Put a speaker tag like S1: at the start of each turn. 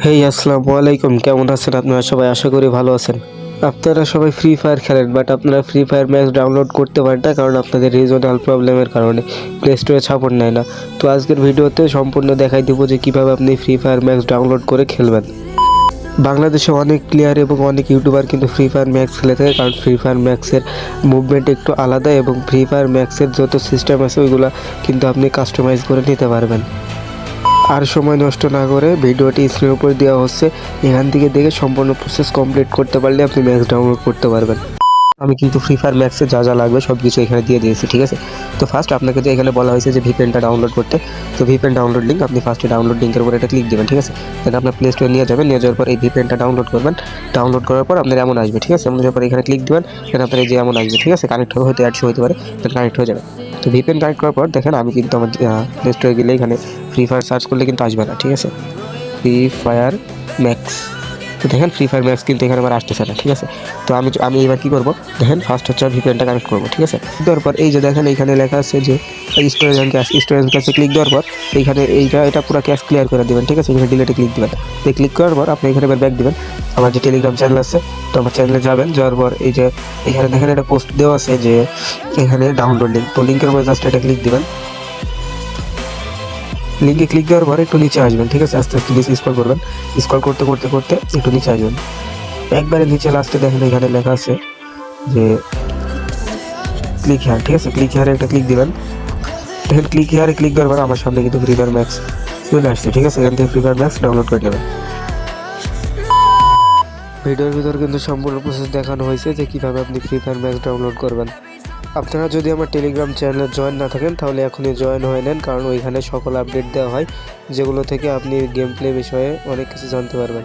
S1: হেই আসসালামু আলাইকুম, কেমন আছেন আপনারা সবাই? আশা করি ভালো আছেন। আপনারা সবাই ফ্রি ফায়ার খেলেন, বাট আপনারা ফ্রি ফায়ার ম্যাক্স ডাউনলোড করতে পারেন না, কারণ আপনাদের রিজনাল প্রবলেমের কারণে প্লে স্টোরে সাপোর্ট নেয় না। তো আজকের ভিডিওতে সম্পূর্ণ দেখাই দেবো যে কীভাবে আপনি ফ্রি ফায়ার ম্যাক্স ডাউনলোড করে খেলবেন। বাংলাদেশে অনেক প্লেয়ার এবং অনেক ইউটিউবার কিন্তু ফ্রি ফায়ার ম্যাক্স খেলে থাকে, কারণ ফ্রি ফায়ার ম্যাক্সের মুভমেন্ট একটু আলাদা এবং ফ্রি ফায়ার ম্যাক্সের যত সিস্টেম আছে ওইগুলো কিন্তু আপনি কাস্টমাইজ করে নিতে পারবেন। আর সময় নষ্ট না করে ভিডিওটি স্ক্রিনের উপর দেওয়া হচ্ছে, এখান থেকে দেখে সম্পূর্ণ প্রসেস কমপ্লিট করতে পারলে আপনি ম্যাক্স ডাউনলোড করতে পারবেন। আমি কিন্তু ফ্রি ফায়ার ম্যাক্সে যা যা লাগবে সব কিছু এখানে দিয়ে দিয়েছি, ঠিক আছে। তো ফার্স্ট আপনাকে যে এখানে বলা হয়েছে যে ভিপিএনটা ডাউনলোড করতে, তো ভিপিএন ডাউনলোড লিঙ্ক আপনি ফার্স্টে ডাউনলোড লিঙ্কের উপর এটা ক্লিক দেবেন, ঠিক আছে। দেন আপনার প্লে স্টোরে নিয়ে যাবেন, নিয়ে যাওয়ার পর এই ভিপিএনটা ডাউনলোড করবেন। ডাউনলোড করার পর আপনার এমন আসবে, ঠিক আছে। এমন যাওয়ার পর এখানে ক্লিক দেবেন, দেন আপনার এই যে এমন আসবে, ঠিক আছে। কানেক্ট হতে অ্যাডশো হতে পারে, দেন কানেক্ট হয়ে যাবে। তো ভিপিএন কানেক্ট করার পর দেখেন আমি কিন্তু আমার প্লে স্টোরে গেলে এখানে ফ্রি ফায়ার সার্চ করলে কিন্তু আসবে না, ঠিক আছে। ফ্রি ফায়ার ম্যাক্স, তো দেখেন ফ্রি ফায়ার ম্যাক্স কিন্তু এখানে আমার আসতেছে না, ঠিক আছে। তো আমি এবার কী করবো, দেখেন ফার্স্ট হচ্ছে ভিপিএনটা কানেক্ট করবো, ঠিক আছে। দেওয়ার পর এই যে দেখেন এইখানে লেখা আছে যে স্টোরেজ ক্যাশে ক্লিক দেওয়ার পর এইখানে এটা পুরো ক্যাশ ক্লিয়ার করে দেবেন, ঠিক আছে। এখানে ডিলেটে ক্লিক দেবেন, তো ক্লিক করার পর আপনি এখানে এবার ব্যাক দেবেন। আমার যে টেলিগ্রাম চ্যানেল আছে, তো আমার চ্যানেলে যাবেন, যাওয়ার পর এই যে এখানে দেখেন একটা পোস্ট দেওয়া আছে যে এখানে ডাউনলোড লিঙ্ক, তো লিঙ্কের উপর জাস্ট এটা ক্লিক দেবেন। লিঙ্কে ক্লিক দেওয়ার পরে একটু নিচে আসবেন, ঠিক আছে। আস্তে আস্তে নিচে স্ক্রল করবেন, স্ক্রল করতে করতে করতে একটু নিচে আসবেন। একবারে নিচে লাস্টে দেখেন এখানে লেখা আছে যে ক্লিক হেয়ার, ঠিক আছে। ক্লিক হেয়ারে একটা ক্লিক দিবেন। দেখেন ক্লিক হেয়ারে ক্লিক দেওয়ার পর আমার সামনে কিন্তু ফ্রি ফায়ার ম্যাক্স চলে আসছে, ঠিক আছে। এখান থেকে ফ্রি ফায়ার ম্যাক্স ডাউনলোড করে নেবেন। ভিডিওর ভিতর কিন্তু সম্পূর্ণ প্রসেস দেখানো হয়েছে যে কীভাবে আপনি ফ্রি ফায়ার ম্যাক্স ডাউনলোড করবেন। আপনারা যদি আমার টেলিগ্রাম চ্যানেলে জয়েন না থাকেন তাহলে এখনই জয়েন হয়ে নেন, কারণ ওইখানে সকল আপডেট দেওয়া হয়, যেগুলো থেকে আপনি গেম প্লে বিষয়ে অনেক কিছু জানতে পারবেন।